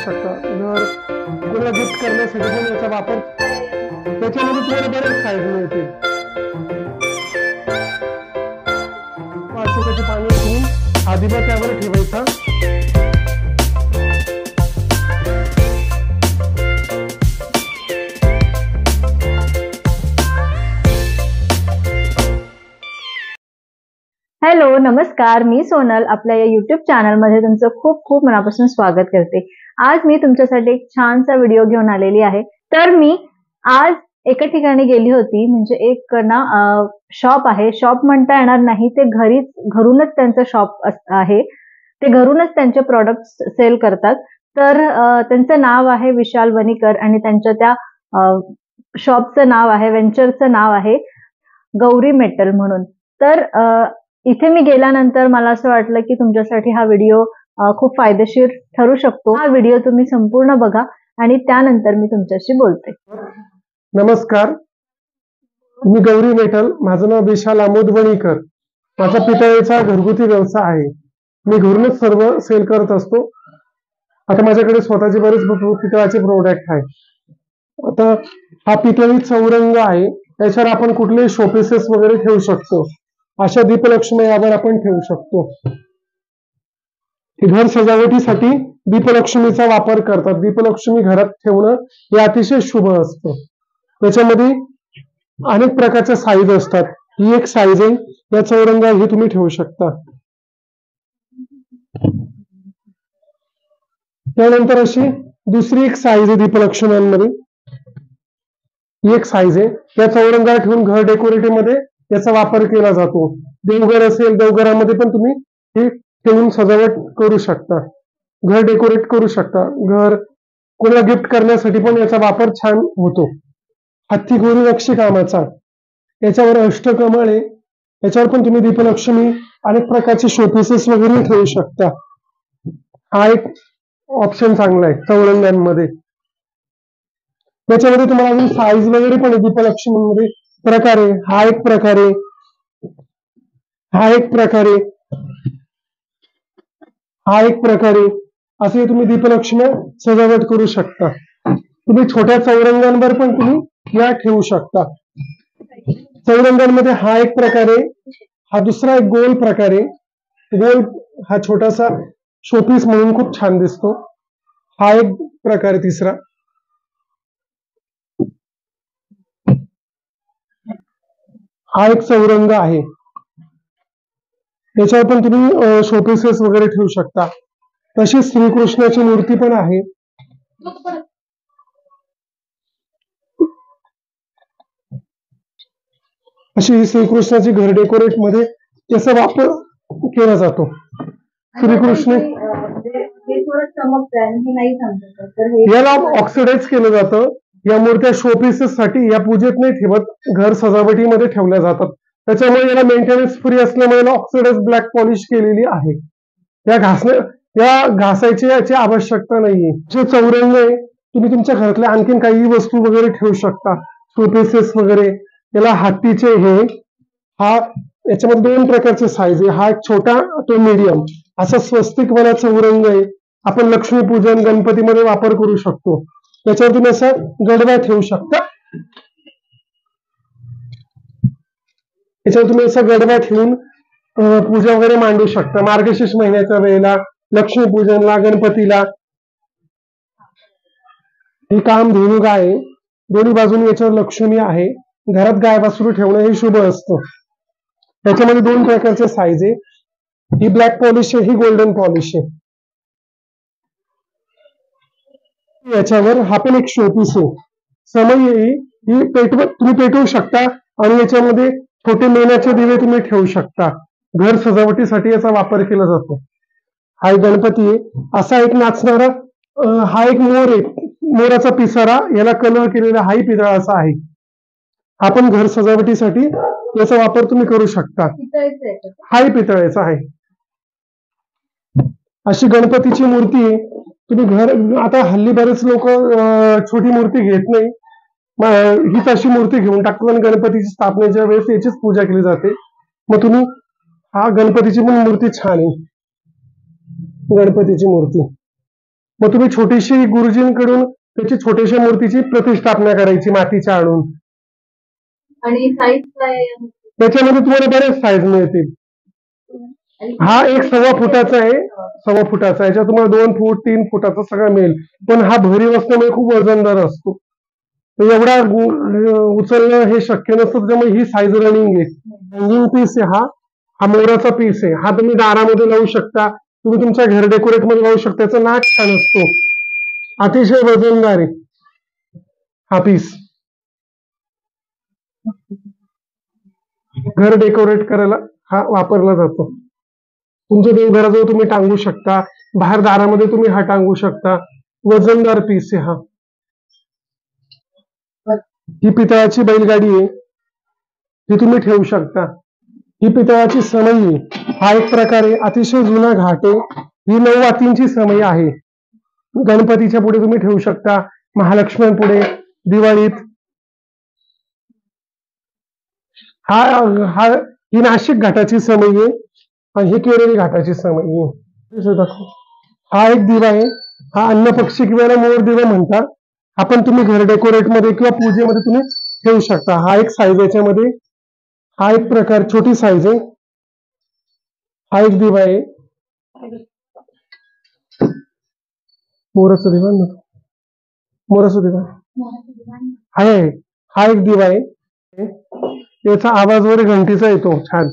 शकता. घर कोणाला गिफ्ट करण्यासाठी पण याचा वापर, त्याच्यामध्ये तुम्हाला बरेच साईज मिळतील. 5 पाणी घेऊन हा दिवा त्यावर ठेवायचा. हॅलो, नमस्कार. मी सोनल आपल्या या YouTube चॅनलमध्ये तुमचं खूप खूप मनापासून स्वागत करते. आज मी तुमच्यासाठी एक छानसा व्हिडिओ घेऊन आलेली आहे. तर मी आज एका ठिकाणी गेली होती, म्हणजे एक ना शॉप आहे. शॉप म्हणता येणार नाही, ते घरूनच त्यांचं शॉप आहे. ते घरूनच त्यांचे प्रॉडक्ट्स सेल करतात. तर त्यांचं नाव आहे विशाल वणीकर आणि त्यांच्या त्या शॉपचं नाव आहे, व्हेंचरचं नाव आहे गौरी मेटल म्हणून. तर इथे मी गेल्यानंतर मला असं वाटलं की तुमच्यासाठी हा व्हिडिओ खूप फायदेशीर ठरू शकतो. हा व्हिडिओ तुम्ही संपूर्ण बघा आणि त्यानंतर मी तुमच्याशी बोलते. नमस्कार, मी गौरी मेटल. माझं नाव विशाल आमोद वणीकर. माझा पितळेचा घरगुती व्यवसाय आहे. मी घरूनच सर्व सेल करत असतो. आता माझ्याकडे स्वतःचे बरेच पितळाचे प्रोडक्ट आहे. आता हा पितळी चौरंग आहे. त्याच्यावर आपण कुठलेही शोपीसेस वगैरे ठेवू शकतो. अशा दीपलक्ष्मी यावर आपण ठेवू शकतो. घर सजावटीसाठी दीपलक्ष्मीचा वापर करतात. दीपलक्ष्मी घरात ठेवणं हे अतिशय शुभ असतं. त्याच्यामध्ये अनेक प्रकारच्या साईज असतात. ही एक साईज आहे. या चौरंगा ही तुम्ही ठेवू शकता. त्यानंतर अशी दुसरी एक साईज आहे दीपलक्ष्म्यांमध्ये. ही एक साईज आहे. या चौरंगा ठेवून घर डेकोरेटिव्ह मध्ये याचा वापर केला जातो. देवघर असेल, देवघरामध्ये पण तुम्ही हे ठेवून सजावट करू शकता. घर डेकोरेट करू शकता. घर कोणाला गिफ्ट करण्यासाठी पण याचा वापर छान होतो. हत्ती गोरी नक्षी कामाचा, याच्यावर अष्टकमळ आहे. याच्यावर पण तुम्ही दीपलक्ष्मी अनेक प्रकारचे शोपीसेस वगैरे ठेवू शकता. हा एक ऑप्शन चांगला आहे चौरंगांमध्ये. त्याच्यामध्ये तुम्हाला अजून साईज वगैरे पण दीपलक्ष्मीमध्ये प्रकार आहे. हा एक प्रकार आहे, हा एक प्रकार आहे, हा एक प्रकार आहे. असे तुम्ही दीपलक्ष्मी सजावट करू शकता. तुम्ही छोट्या चौरंगांवर पण तुम्ही या ठेवू शकता. चौरंगांमध्ये हा एक प्रकार आहे. हा दुसरा एक गोल प्रकार आहे. गोल हा छोटासा शोपीस म्हणून खूप छान दिसतो. हा एक प्रकार आहे तिसरा. हा एक चौरंग आहे. याच्यावर पण तुम्ही शोपीसेस वगैरे ठेवू शकता. तशीच श्रीकृष्णाची मूर्ती पण आहे. अशी श्रीकृष्णाची घर डेकोरेट मध्ये याचा वापर केला जातो. श्रीकृष्ण याला ऑक्सिडाइज केलं जातं. या मूर्त्या शोपीसेस साठी या पूजेत नाही ठेवत, घर सजावटीमध्ये ठेवल्या जातात. त्याच्यामुळे याला मेंटेनन्स फ्री असल्यामुळे याला ऑक्सिडाइज ब्लॅक पॉलिश केलेली आहे. या घासायची याची आवश्यकता नाहीये. जे चौरंग आहे, तुम्ही तुमच्या घरातल्या आणखीन काही वस्तू वगैरे ठेवू शकता, शोपीसेस वगैरे. याला हत्तीचे हे, हा याच्यामध्ये 2 प्रकारचे साईज आहे. हा एक छोटा, तो मीडियम. असा स्वस्तिक वाला चौरंग आहे. आपण लक्ष्मीपूजन गणपतीमध्ये वापर करू शकतो. त्याच्यावर तुम्ही असा गडवा ठेवू शकता. याच्यावर तुम्ही असा गडवा ठेवून पूजा वगैरे मांडू शकता. मार्गशीर्ष महिन्याच्या वेळेला, लक्ष्मीपूजनला, गणपतीला. ही कामधेनू गाय आहे. दोन्ही बाजूने याच्यावर लक्ष्मी आहे. घरात गाय वासरू ठेवणं हे शुभ असतं. त्याच्यामध्ये 2 प्रकारचे साईज आहे. ही ब्लॅक पॉलिश आहे, ही गोल्डन पॉलिश आहे. याच्यावर हा पण एक शोपीस आहे. समई ही तुम्ही पेटवू शकता आणि याच्यामध्ये छोटे मेणाचे दिवे तुम्ही ठेवू शकता. घर सजावटीसाठी याचा वापर केला जातो. हा एक गणपती आहे. असा एक नाचणारा हा एक मोर आहे. मोराचा पिसारा, याला कलर केलेला, हाही पितळाचा आहे. हा पण घर सजावटीसाठी याचा वापर तुम्ही करू शकता. हाही पितळेचा आहे. अशी गणपतीची मूर्ती आहे. तुम्ही आता हल्ली बरेच लोक छोटी मूर्ती घेत नाही, हीच अशी मूर्ती घेऊन टाकतात आणि गणपतीची स्थापनेच्या वेळेस याचीच पूजा केली जाते. मग तुम्ही हा गणपतीची पण मूर्ती छान आहे. गणपतीची मूर्ती मग तुम्ही छोटीशी गुरुजींकडून त्याची छोट्याशा मूर्तीची प्रतिष्ठापना करायची मातीच्या आणून. आणि साईज काय? त्याच्यामध्ये तुम्हाला बरेच साईज मिळतील. हा एक 1.25 फुटाचा आहे, 1.25 फुटाचा. याच्यात तुम्हाला 2 फूट 3 फुटाचा सगळं मिळेल. पण हा भरीव असल्यामुळे खूप वजनदार असतो. एवढा उचलणं हे शक्य नसतं, त्यामुळे ही साईज रनिंग आहे. हँगिंग पीस आहे हा मोराचा पीस आहे. हा तुम्ही दारामध्ये लावू शकता, तुम्ही तुमच्या घर डेकोरेट मध्ये लावू शकता. त्याचा नाच छान असतो, अतिशय वजनदार आहे हा पीस. घर डेकोरेट करायला हा वापरला जातो. तुमच्या देवघराजवळ तुम्ही टांगू शकता, बाहेर दारामध्ये तुम्ही हा टांगू शकता. वजनदार पीस आहे हा. ही पितळाची बैलगाडी आहे, ती तुम्ही ठेवू शकता. ही पितळाची समई आहे. हा एक प्रकारे अतिशय जुना घाट आहे. ही 9 वातींची समई आहे. गणपतीच्या पुढे तुम्ही ठेवू शकता, महालक्ष्मी पुढे, दिवाळीत. ही नाशिक घाटाची समई आहे आणि ही केरळी घाटाची समई आहे. हा एक दिवा आहे. हा अन्न पक्षी किंवा मोर दिवा म्हणतात. आपण तुम्ही घर डेकोरेट मध्ये किंवा पूजेमध्ये तुम्ही ठेवू शकता. हा एक साईज याच्यामध्ये, हा एक प्रकार छोटी साईज आहे. हा एक दिवा आहे, मोराचा दिवा ना, मोराचा दिवा आहे. हा एक दिवा आहे. याचा आवाज वगैरे घंटीचा येतो छान.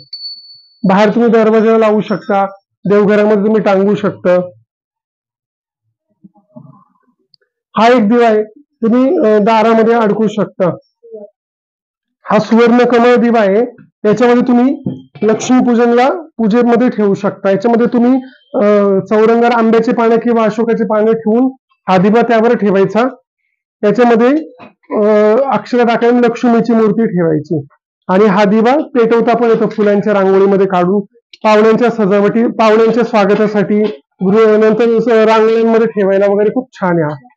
बाहेर तुम्ही दरवाजाला लावू शकता, देवघरामध्ये तुम्ही टांगू शकता. हा एक दिवा आहे, तुम्ही दारामध्ये अडकू शकता. हा सुवर्ण कमळ दिवा आहे. याच्यामध्ये तुम्ही लक्ष्मीपूजनला पूजेमध्ये ठेवू शकता. याच्यामध्ये तुम्ही चौरंगार आंब्याची पानं किंवा अशोकाची पानं ठेवून हा दिवा त्यावर ठेवायचा. त्याच्यामध्ये अक्षरा टाकून लक्ष्मीची मूर्ती ठेवायची आणि हा दिवा पेटवता पण येतो फुलांच्या रांगोळीमध्ये काढून. पाहुण्यांच्या सजावटी, पाहुण्यांच्या स्वागतासाठी, नंतर रांगोळ्यांमध्ये ठेवायला वगैरे खूप छान आहे. हा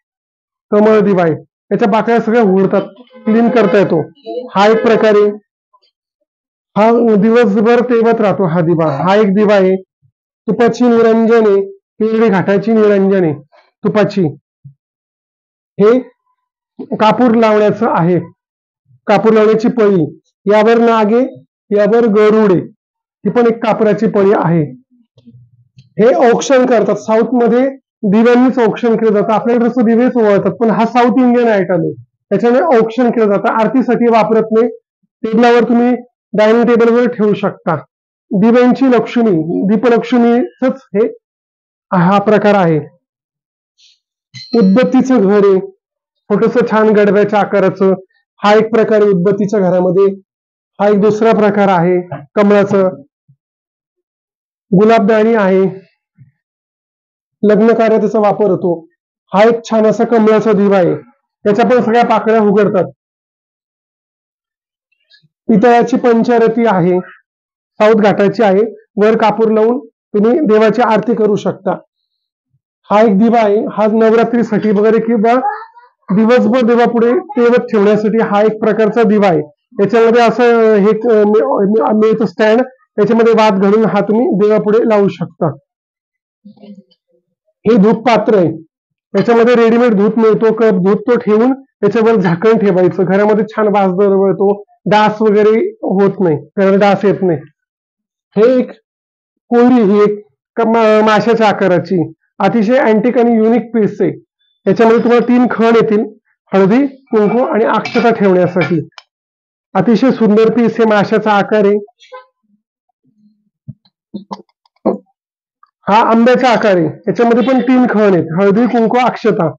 कमळ दिवा आहे. त्याच्या बाकड्या सगळ्या उडतात, क्लीन करता येतो. हा एक प्रकारे हा दिवसभर तेवत राहतो हा दिवा. हा एक दिवा आहे. तुपाची निरंजन आहे, केरळी घाटाची निरंजन आहे तुपाची. हे कापूर लावण्याचं आहे, कापूर लावण्याची पळी. यावर नाग आहे, यावर गरुड आहे. ही पण एक कापराची पळी आहे. हे औक्षण करतात साऊथ मध्ये, दिव्यांनीच औक्षण केलं जातं. आपल्याकडे जसं दिवेच ओळखतात, पण हा साऊथ इंडियन आयटम आहे, त्याच्यामुळे औक्षण केलं जातं. आरतीसाठी वापरत नाही. टेबलावर तुम्ही डायनिंग टेबलवर ठेवू शकता. दिव्यांची लक्ष्मी, दीपलक्ष्मीच हे हा प्रकार आहे. उदबत्तीचं घर आहे, छोटस छान गडव्याच्या आकाराचं. हा एक प्रकार आहे उदबत्तीच्या घरामध्ये. हा एक दुसरा प्रकार आहे कमळाचं. गुलाबदाणी आहे, लग्न कार्यात त्याचा वापर होतो. हा एक छान असा कमळाचा दिवा आहे, त्याच्या पण सगळ्या पाकळ्या उघडतात. पितळाची पंचारती आहे, साऊथ घाटाची आहे. वर कापूर लावून तुम्ही देवाची आरती करू शकता. हा एक दिवा आहे, हा नवरात्रीसाठी वगैरे किंवा दिवसभर देवापुढे तेवत ठेवण्यासाठी हा एक प्रकारचा दिवा आहे. याच्यामध्ये असं हे मिळतं स्टँड, त्याच्यामध्ये वात घालून हा तुम्ही देवापुढे लावू शकता. हे धूप पात्र आहे, त्याच्यामध्ये रेडीमेड धूप मिळतो, कप धूप तो ठेवून त्याच्यावर झाकण ठेवायचं. घरामध्ये छान वास दरवळतो, डास वगैरे होत नाही, घरात डास येत नाही. हे एक कोळी, ही एक माशाच्या आकाराची अतिशय अँटिक आणि युनिक पीस आहे. याच्यामध्ये तुम्हाला 3 खण येतील, हळदी, कुंकू आणि अक्षता ठेवण्यासाठी. अतिशय सुंदर पीस आहे, माशाचा आकार आहे. हा आंब्याचा आकार आहे, याच्यामध्ये पण 3 खण आहेत, हळदी, कुंकू, अक्षता.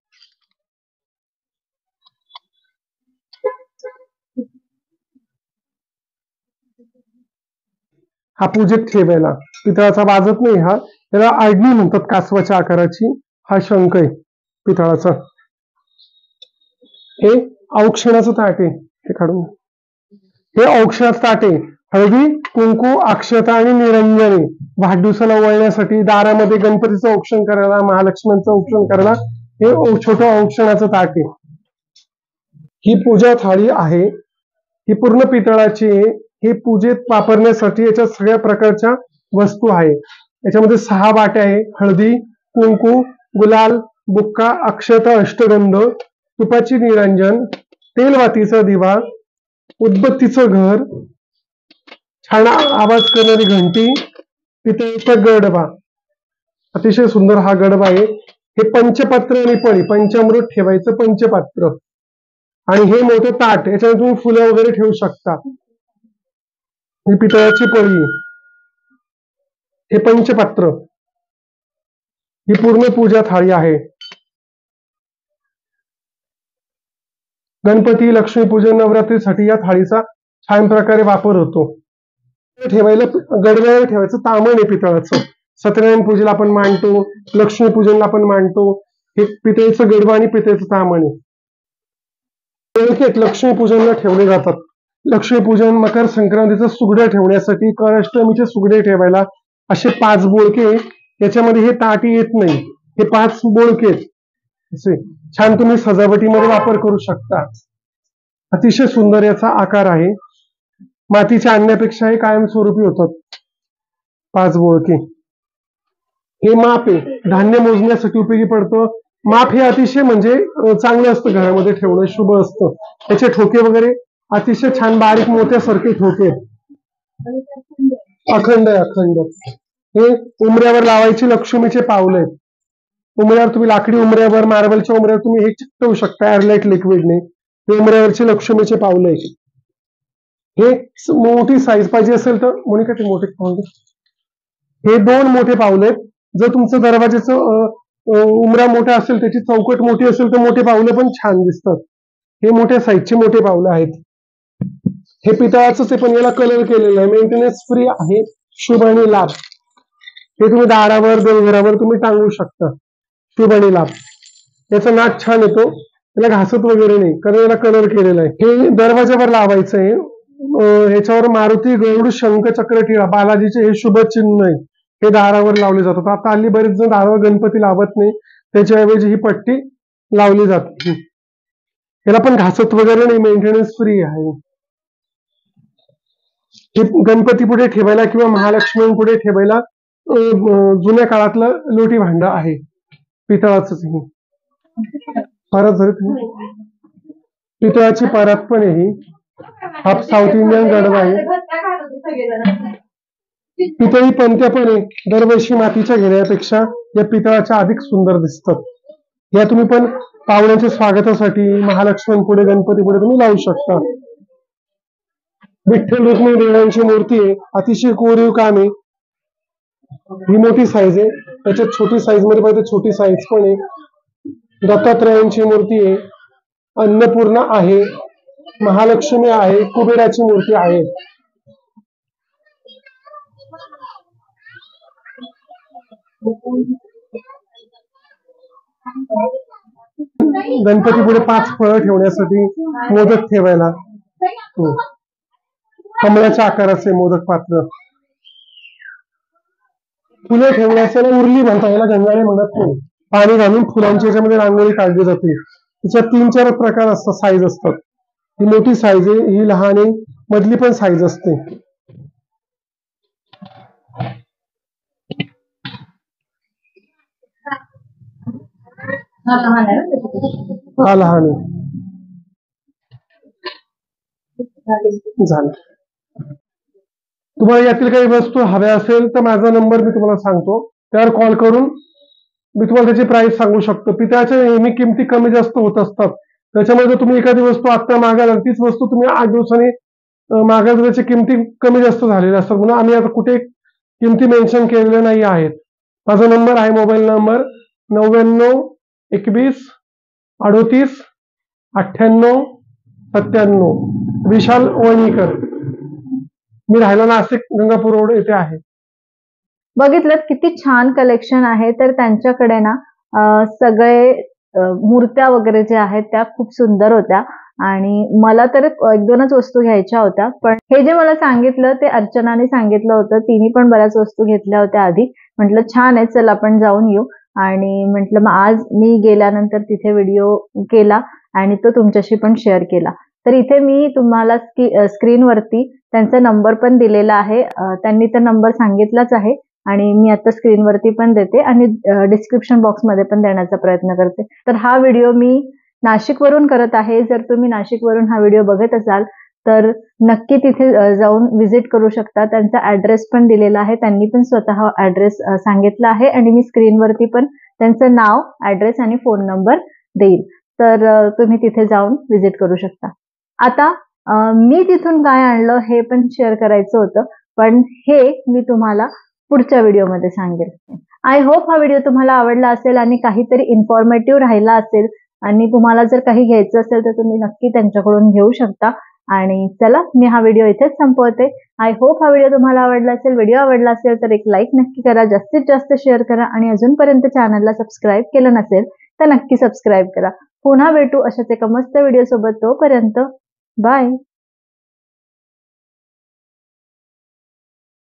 हा पूजेत ठेवायला पितळाचा वाजत नाही. हा त्याला आडणी म्हणतात, कासवाच्या आकाराची. हा शंख आहे पितळाचा. हे औक्षणाचं ताट आहे, हे काढून. हे औक्षणाचं ताट आहे, हळदी, कुंकू, अक्षता आणि निरंजन. वाढदिवसाला ओवाळण्यासाठी, दारामध्ये गणपतीचं औक्षण करायला, महालक्ष्मीचं औक्षण करायला हे छोटं औक्षणाचं ताट आहे. ही पूजा थाळी आहे, ही पूर्ण पितळाची आहे. हे पूजेत वापरण्यासाठी याच्यात सगळ्या प्रकारच्या वस्तू आहे. याच्यामध्ये 6 वाट्या आहे, हळदी, कुंकू, गुलाल, बुक्का, अक्षता, अष्टगंध, तुपाची निरंजन, तेलवातीचा दिवा, उदबत्तीचं घर, छान आवाज करणारी घंटी, पितळेचा गडबा. अतिशय सुंदर हा गडबा आहे. हे पंचपात्र आणि पळी, पंचामृत ठेवायचं पंचपात्र. आणि हे मोठं ताट, याच्यावर तुम्ही फुलं वगैरे ठेवू शकता. ही पितळाची पळी, हे पंचपात्र, ही पूर्ण पूजा थाळी आहे. गणपती, लक्ष्मीपूजन, नवरात्रीसाठी या थाळीचा छान प्रकारे वापर होतो. ठेवायला गडव्यावर ठेवायचं तामण आहे पितळाचं. सत्यनारायण पूजेला आपण मांडतो, लक्ष्मीपूजनला आपण मांडतो. हे पितळेचं गडवा आणि पितळेचं तामण आहे. लक्ष्मीपूजनला ठेवले जातात. लक्ष्मीपूजन, मकर संक्रांतीचं सुगडं ठेवण्यासाठी, कराष्टमीचे सुगडे ठेवायला असे 5 बोळके. याच्यामध्ये हे ताटी येत नाही, हे 5 बोळके असे छान तुम्ही सजावटीमध्ये वापर करू शकता. अतिशय सुंदर याचा आकार आहे. मातीच्या आणण्यापेक्षा हे कायमस्वरूपी होतात. 5 बोळके. हे माप आहे, धान्य मोजण्यासाठी उपयोगी पडतं. माप हे अतिशय म्हणजे चांगलं असतं, घरामध्ये ठेवणं शुभ असतं. त्याचे ठोके वगैरे अतिशय छान बारीक मोत्यासारखे ठोके, अखंड अखंड. हे उमऱ्यावर लावायची लक्ष्मीचे पावले आहेत. उमऱ्यावर तुम्ही लाकडी उमऱ्यावर, मार्बलच्या उमऱ्यावर तुम्ही हे चिकटवू शकता एअरलाइट लिक्विडने. हे उमऱ्यावरचे लक्ष्मीचे पावले आहेत. हे मोठी साईज पाहिजे असेल तर मोनिका ते मोठे पावले, हे 2 मोठे पावले आहेत. जर तुमचं दरवाजाचं उमरा मोठा असेल, त्याची चौकट मोठी असेल तर मोठे पावले पण छान दिसतात. हे मोठ्या साईजचे मोठे पावले आहेत. हे पितळाचंच आहे पण याला कलर केलेला आहे. मेंटेनन्स फ्री आहे, शुभ आणि लाभ. हे तुम्ही दारावर, देवघरावर तुम्ही टांगू शकता. शुभ आणि लाभ. याचा नाद छान येतो, याला घासत वगैरे नाही कारण याला कलर केलेला आहे. हे दरवाजावर लावायचं आहे. ह्याच्यावर मारुती, गरुड, शंख, चक्र, टिळा, बालाजीचे हे शुभ चिन्ह आहे. हे दारावर लावले जातात. आता हल्ली बरेच जण दारावर गणपती लावत नाही, त्याच्याऐवजी ही पट्टी लावली जाते. याला पण घासत वगैरे नाही, मेंटेनन्स फ्री आहे. हे गणपती पुढे ठेवायला किंवा महालक्ष्मी पुढे ठेवायला जुन्या काळातलं लोटी भांड आहे, पितळाच. परत पितळाची परत पण आहे. हा साऊथ इंडियन गडवा आहे. पितळी पंत्या पण आहे. दरवर्षी मातीच्या घेण्यापेक्षा या पितळाच्या अधिक सुंदर दिसतात. या तुम्ही पण पाहुण्यांच्या स्वागतासाठी, महालक्ष्मी पुढे, गणपती पुढे तुम्ही लावू शकता. विठ्ठल रुक्मिणी देवांची मूर्ती आहे, अतिशय कोरीव काम आहे. ही मोठी साईज आहे, त्याच्यात छोटी साईज मध्ये पाहिजे छोटी साईज पण आहे. दत्तात्रयांची मूर्ती आहे, अन्नपूर्णा आहे, महालक्ष्मी आहे, कुबेराची मूर्ती आहे. गणपती पुढे 5 फळं ठेवण्यासाठी, मोदक ठेवायला, कमळाच्या आकाराचे मोदक पात्र, फुले ठेवण्यासाठी उरली म्हणता, याला गंगाळे म्हणत नाही. पाणी घालून फुलांची याच्यामध्ये रांगोळी काढली जाते. त्याच्यात 3-4 प्रकार असतात, साईज असतात. ही मोठी साईज आहे, ही लहान आहे, मधली पण साईज असते. हा लहान आहे. झालं. तुम्हाला यातील काही वस्तू हव्या असेल तर माझा नंबर मी तुम्हाला सांगतो, त्यावर कॉल करून मी तुम्हाला त्याची प्राइस सांगू शकतो. पितळाच्या नेहमी किमती कमी जास्त होत असतात, त्याच्यामध्ये तुम्ही एखादी वस्तू आता मागाल, तीच वस्तू तुम्ही 8 दिवसांनी मागाल, त्याची किमती कमी जास्त झालेल्या असतात. म्हणून आम्ही आता कुठे किमती मेन्शन केलेल्या नाही आहेत. माझा नंबर आहे, मोबाईल नंबर 99 21 38 98 97. विशाल वणीकर. मी राहायला नाशिक, गंगापूर रोड येथे आहे. बघितलं किती छान कलेक्शन आहे. तर त्यांच्याकडे ना सगळे मूर्त्या वगैरे जे आहेत त्या खूप सुंदर होत्या आणि मला तर 1-2च वस्तू घ्यायच्या होत्या. पण हे जे मला सांगितलं ते अर्चनाने सांगितलं होतं. तिने पण बऱ्याच वस्तू घेतल्या होत्या आधी. म्हटलं छान आहे, चल आपण जाऊन येऊ. आणि म्हटलं मग आज मी गेल्यानंतर तिथे व्हिडिओ केला आणि तो तुमच्याशी पण शेअर केला. तर इथे मी तुम्हाला स्क्रीनवरती त्यांचा नंबर पण दिलेला आहे. त्यांनी तो नंबर सांगितलाच आहे. आणि मी आता स्क्रीनवरती पण देते आणि डिस्क्रिप्शन बॉक्समध्ये पण देण्याचा प्रयत्न करते. तर हा व्हिडिओ मी नाशिकवरून करत आहे. जर तुम्ही नाशिकवरून हा व्हिडिओ बघत असाल तर नक्की तिथे जाऊन व्हिजिट करू शकता. त्यांचा ऍड्रेस पण दिलेला आहे, त्यांनी पण स्वतः ऍड्रेस सांगितला आहे आणि मी स्क्रीनवरती पण त्यांचं नाव, ऍड्रेस आणि फोन नंबर देईल. तर तुम्ही तिथे जाऊन व्हिजिट करू शकता. आता मी तिथून काय आणलं हे पण शेअर करायचं होतं, पण हे मी तुम्हाला पुढच्या व्हिडिओमध्ये सांगेल. आय होप हा व्हिडिओ तुम्हाला आवडला असेल आणि काहीतरी इन्फॉर्मेटिव्ह राहिला असेल आणि तुम्हाला जर काही घ्यायचं असेल तर तुम्ही नक्की त्यांच्याकडून घेऊ शकता. आणि चला, मी हा व्हिडिओ इथेच संपवते. आय होप हा व्हिडिओ तुम्हाला आवडला असेल. व्हिडिओ आवडला असेल तर एक लाईक नक्की करा, जास्तीत जास्त शेअर करा आणि अजूनपर्यंत चॅनलला सबस्क्राईब केलं नसेल तर नक्की सबस्क्राईब करा. पुन्हा भेटू अशाच एका मस्त व्हिडिओ सोबत. तोपर्यंत बाय.